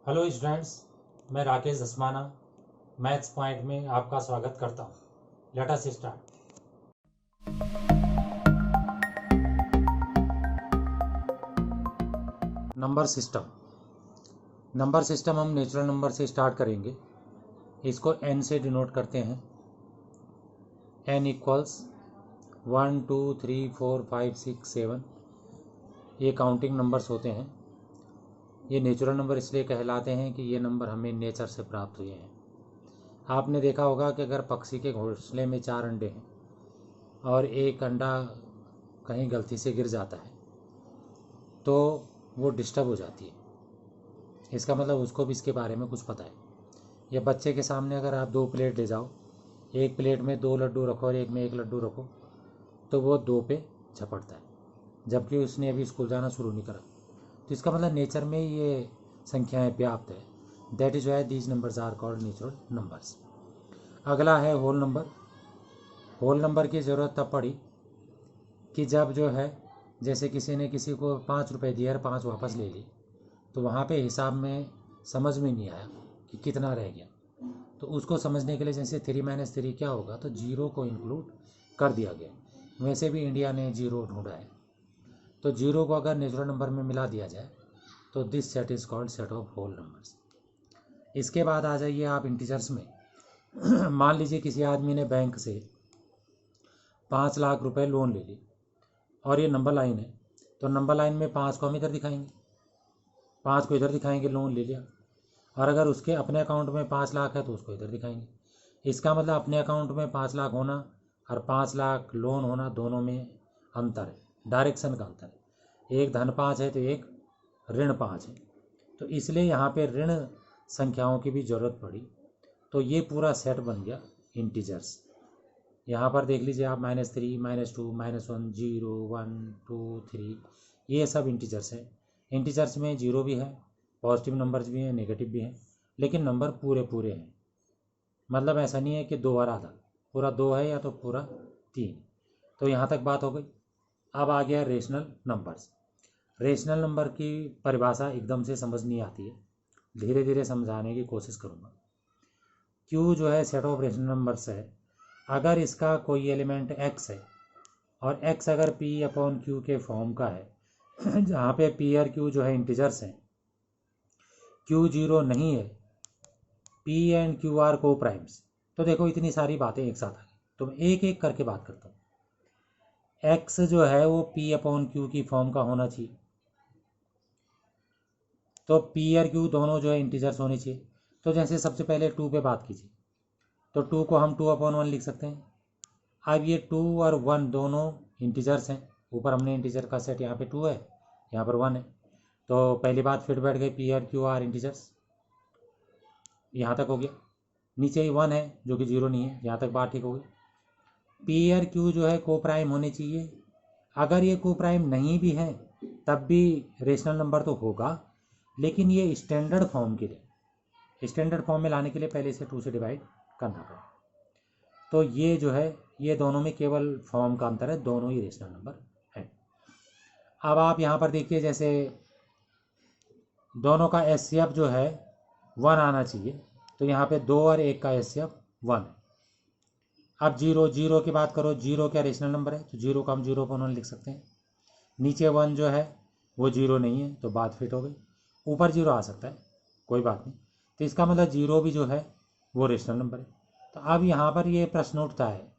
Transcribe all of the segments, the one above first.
Hello students, मैं Rakesh Dhasmana maths point में आपका स्वागत करता हूँ। Let us start. Number system हम नेचुरल नंबर से स्टार्ट करेंगे। इसको n से डिनोट करते हैं। n equals 1 2 3 4 5 6 7। ये काउंटिंग नंबर्स होते हैं। ये नेचुरल नंबर इसलिए कहलाते हैं कि ये नंबर हमें नेचर से प्राप्त हुए हैं। आपने देखा होगा कि अगर पक्षी के घोंसले में 4 अंडे हैं और एक अंडा कहीं गलती से गिर जाता है तो वो डिस्टर्ब हो जाती है। इसका मतलब उसको भी इसके बारे में कुछ पता है। या बच्चे के सामने अगर आप 2 प्लेट ले जाओ, एक प्लेट में 2 लड्डू रखो और एक में 1 लड्डू रखो, तो वो 2 पे झपटता है, जबकि उसने अभी स्कूल जाना शुरू नहीं करा। तो इसका मतलब नेचर में ये संख्याएं व्याप्त है। That is why these numbers are called natural numbers. अगला है होल नंबर। होल नंबर की ज़रूरत तब पड़ी कि जब जो है, जैसे किसी ने किसी को 5 रुपये दिए और 5 वापस ले ली, तो वहाँ पे हिसाब में समझ में नहीं आया कि कितना रह गया। तो उसको समझने के लिए जैसे 3 - 3 क्या होगा, तो जीरो को इंक्लूड कर दिया गया। वैसे भी इंडिया ने जीरो ढूंढा है, तो जीरो को अगर नेचुरल नंबर में मिला दिया जाए तो this set is called set of whole numbers. इसके बाद आ जाइए आप इंटीजर्स में। मान लीजिए किसी आदमी ने बैंक से 5 लाख रुपए लोन ले ली और ये नंबर लाइन है, तो नंबर लाइन में 5 को हम इधर दिखाएंगे, 5 को इधर दिखाएंगे, लोन ले लिया। और अगर उसके अपने अकाउंट में 5 लाख है तो उसको इधर दिखाएंगे। इसका मतलब अपने अकाउंट में 5 लाख होना और 5 लाख लोन होना, दोनों में अंतर है, डायरेक्शन का अंतर है। एक धन 5 है तो एक ऋण 5 है। तो इसलिए यहाँ पे ऋण संख्याओं की भी ज़रूरत पड़ी। तो ये पूरा सेट बन गया इंटीजर्स। यहाँ पर देख लीजिए आप -3 -2 -1 0 1 2 3, ये सब इंटीजर्स हैं। इंटीजर्स में जीरो भी है, पॉजिटिव नंबर्स भी हैं, नेगेटिव भी हैं, लेकिन नंबर पूरे पूरे हैं। मतलब ऐसा नहीं है कि 2 और आधा, पूरा 2 है या तो पूरा 3। तो यहाँ तक बात हो गई। अब आ गया रेशनल नंबर्स। रेशनल नंबर की परिभाषा एकदम से समझ नहीं आती है, धीरे धीरे समझाने की कोशिश करूँगा। क्यू जो है सेट ऑफ रेशनल नंबर्स है। अगर इसका कोई एलिमेंट x है और x अगर p/q के फॉर्म का है, जहाँ पे p और q जो है इंटीजर्स हैं, q 0 नहीं है, p एंड q आर को प्राइम्स। तो देखो इतनी सारी बातें एक साथ आ गई, तो मैं एक एक करके बात करता हूँ। x जो है वो p/q की फॉर्म का होना चाहिए, तो p और q दोनों जो है इंटीजर्स होने चाहिए। तो जैसे सबसे पहले 2 पे बात कीजिए, तो 2 को हम 2/1 लिख सकते हैं। अब ये 2 और 1 दोनों इंटीजर्स हैं। ऊपर हमने इंटीजर का सेट, यहाँ पे 2 है, यहाँ पर 1 है, तो पहली बात फिट बैठ गई, पी और क्यू आर इंटीजर्स। यहाँ तक हो गया। नीचे ही 1 है जो कि 0 नहीं है, यहाँ तक बात ठीक हो गई। पी और क्यू जो है को प्राइम होने चाहिए। अगर ये को प्राइम नहीं भी है तब भी रेशनल नंबर तो होगा, लेकिन ये स्टैंडर्ड फॉर्म के लिए, स्टैंडर्ड फॉर्म में लाने के लिए पहले इसे 2 से डिवाइड करना पड़ेगा। तो ये जो है, ये दोनों में केवल फॉर्म का अंतर है, दोनों ही रेशनल नंबर है। अब आप यहाँ पर देखिए, जैसे दोनों का एचसीएफ जो है 1 आना चाहिए, तो यहाँ पे 2 और 1 का एचसीएफ 1 है। अब 0 0 की बात करो, 0 क्या रेशनल नंबर है, तो 0 का हम 0/1 लिख सकते हैं। नीचे 1 जो है वो 0 नहीं है, तो बात फिट हो गई। ऊपर 0 आ सकता है, कोई बात नहीं। तो इसका मतलब 0 भी जो है वो रेशनल नंबर है। तो अब यहाँ पर ये प्रश्न उठता है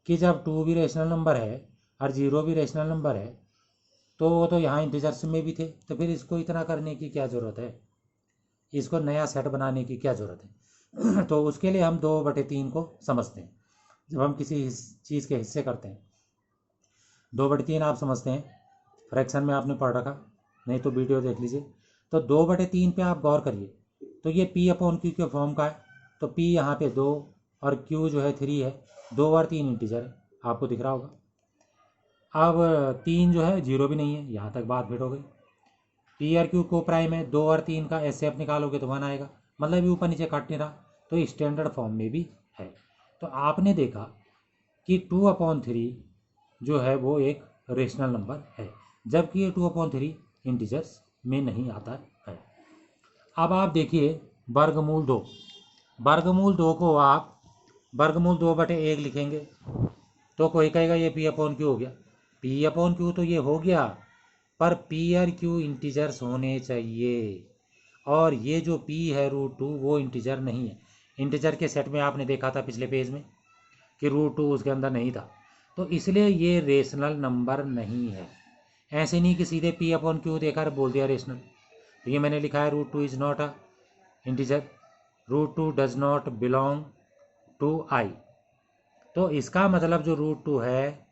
कि जब 2 भी रेशनल नंबर है और 0 भी रेशनल नंबर है, तो वो तो यहाँ इंटीजर्स में भी थे, तो फिर इसको इतना करने की क्या ज़रूरत है, इसको नया सेट बनाने की क्या ज़रूरत है। तो उसके लिए हम 2/3 को समझते हैं। जब हम किसी चीज़ के हिस्से करते हैं, 2/3 आप समझते हैं, फ्रैक्शन में आपने पढ़ रखा, नहीं तो वीडियो देख लीजिए। तो 2/3 पे आप गौर करिए, तो ये p/q के फॉर्म का है, तो p यहाँ पे 2 और q जो है 3 है, 2 और 3 इंटीजर है, आपको दिख रहा होगा। अब 3 जो है 0 भी नहीं है, यहाँ तक बात फिट हो गई। p और q को प्राइम है, 2 और 3 का एचसीएफ निकालोगे तो 1 आएगा, मतलब ये ऊपर नीचे काट नहीं रहा, तो स्टैंडर्ड फॉर्म में भी है। तो आपने देखा कि 2/3 जो है वो एक रेशनल नंबर है, जबकि ये 2/3 इंटीजर्स में नहीं आता है। अब आप देखिए वर्गमूल 2, वर्गमूल 2 को आप वर्गमूल 2/1 लिखेंगे तो कोई कहेगा ये पी अपॉन क्यू हो गया। पी अपॉन क्यू तो ये हो गया, पर पी और क्यू इंटीजर्स होने चाहिए, और ये जो p है √2 वो इंटीजर नहीं है। इंटीजर के सेट में आपने देखा था पिछले पेज में कि √2 उसके अंदर नहीं था, तो इसलिए ये रेशनल नंबर नहीं है। ऐसे नहीं कि सीधे p अपॉन क्यू देकर बोल दिया रेशनल। तो ये मैंने लिखा है √2 is not a integer, √2 does not belong to i। तो इसका मतलब जो √2 है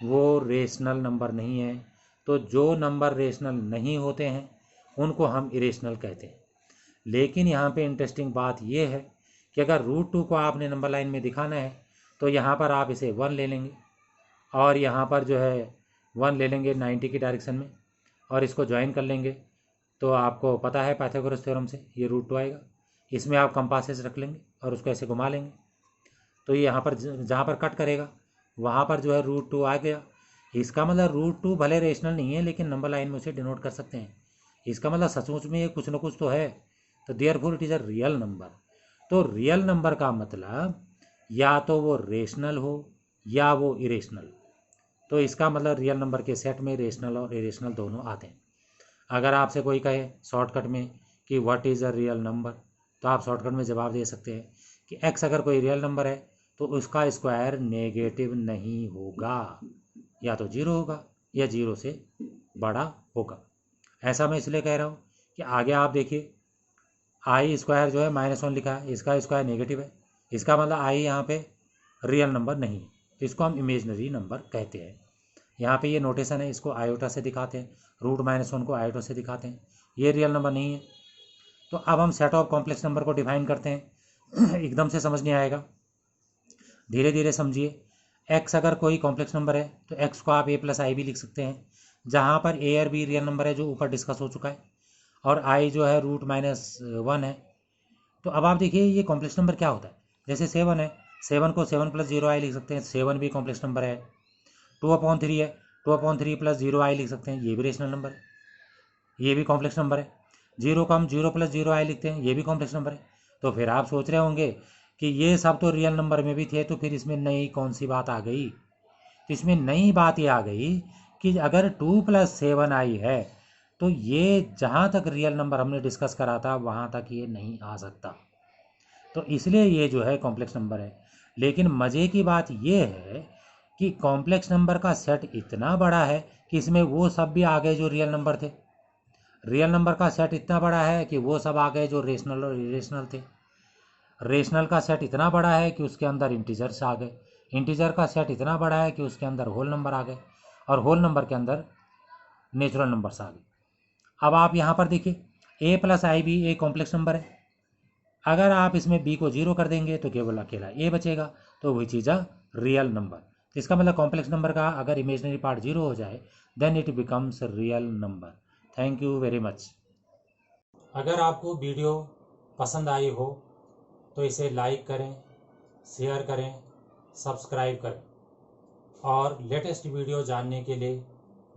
वो रेशनल नंबर नहीं है। तो जो नंबर रेशनल नहीं होते हैं उनको हम इरेशनल कहते हैं। लेकिन यहाँ पे इंटरेस्टिंग बात ये है कि अगर √2 को आपने नंबर लाइन में दिखाना है तो यहाँ पर आप इसे 1 ले लेंगे, और यहाँ पर जो है 1 ले लेंगे 90 की डायरेक्शन में, और इसको ज्वाइन कर लेंगे। तो आपको पता है पाइथागोरस थ्योरम से ये √2 आएगा। इसमें आप कंपासेस रख लेंगे और उसको ऐसे घुमा लेंगे, तो ये यहाँ पर जहाँ पर कट करेगा वहाँ पर जो है √2 आ गया। इसका मतलब √2 भले रेशनल नहीं है लेकिन नंबर लाइन में उसे डिनोट कर सकते हैं। इसका मतलब सचमुच में ये कुछ ना कुछ तो है, तो therefore it is a real number. तो रियल नंबर का मतलब या तो वो रेशनल हो या वो इरेशनल। तो इसका मतलब रियल नंबर के सेट में रेशनल और इरेशनल दोनों आते हैं। अगर आपसे कोई कहे शॉर्टकट में कि what is a real number, तो आप शॉर्टकट में जवाब दे सकते हैं कि x अगर कोई रियल नंबर है तो उसका स्क्वायर नेगेटिव नहीं होगा, या तो 0 होगा या 0 से बड़ा होगा। ऐसा मैं इसलिए कह रहा हूँ कि आगे आप देखिए आई स्क्वायर जो है -1 लिखा है, इसका स्क्वायर नेगेटिव है। इसका मतलब आई यहाँ पे रियल नंबर नहीं है, तो इसको हम इमेजनरी नंबर कहते हैं। यहाँ पे ये नोटेशन है, इसको आयोटा से दिखाते हैं, √-1 को आयोटा से दिखाते हैं, ये रियल नंबर नहीं है। तो अब हम सेट ऑफ कॉम्प्लेक्स नंबर को डिफाइन करते हैं। एकदम से समझ नहीं आएगा, धीरे धीरे समझिए। x अगर कोई कॉम्प्लेक्स नंबर है तो x को आप a+i भी लिख सकते हैं, जहाँ पर a और b रियल नंबर है जो ऊपर डिस्कस हो चुका है, और i जो है √-1 है। तो अब आप देखिए ये कॉम्प्लेक्स नंबर क्या होता है। जैसे 7 है, 7 को 7 + 0i लिख सकते हैं, 7 भी कॉम्प्लेक्स नंबर है। 2/3 है, 2/3 + 0i लिख सकते हैं, ये भी रेशनल नंबर है, ये भी कॉम्प्लेक्स नंबर है। 0 को हम 0 + 0i लिखते हैं, ये भी कॉम्प्लेक्स नंबर है। तो फिर आप सोच रहे होंगे कि ये सब तो रियल नंबर में भी थे, तो फिर इसमें नई कौन सी बात आ गई। तो इसमें नई बात ये आ गई कि अगर 2 + 7i है तो ये जहाँ तक रियल नंबर हमने डिस्कस करा था वहाँ तक ये नहीं आ सकता, तो इसलिए ये जो है कॉम्प्लेक्स नंबर है। लेकिन मज़े की बात ये है कि कॉम्प्लेक्स नंबर का सेट इतना बड़ा है कि इसमें वो सब भी आ गए जो रियल नंबर थे। रियल नंबर का सेट इतना बड़ा है कि वो सब आ गए जो रेशनल और इरेशनल थे। रेशनल का सेट इतना बड़ा है कि उसके अंदर इंटीजर्स आ गए। इंटीजर का सेट इतना बड़ा है कि उसके अंदर होल नंबर आ गए, और होल नंबर के अंदर नेचुरल नंबर्स आ गए। अब आप यहाँ पर देखिए a+i भी एक कॉम्प्लेक्स नंबर है। अगर आप इसमें b को 0 कर देंगे तो केवल अकेला a बचेगा, तो वही चीज़ है रियल नंबर। इसका मतलब कॉम्प्लेक्स नंबर का अगर इमेजनरी पार्ट 0 हो जाए then it becomes real number. Thank you very much. अगर आपको वीडियो पसंद आई हो तो इसे लाइक करें, शेयर करें, सब्सक्राइब करें, और लेटेस्ट वीडियो जानने के लिए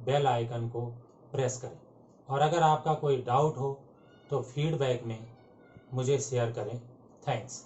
बेल आइकन को प्रेस करें। और अगर आपका कोई डाउट हो तो फीडबैक में मुझे शेयर करें। थैंक्स।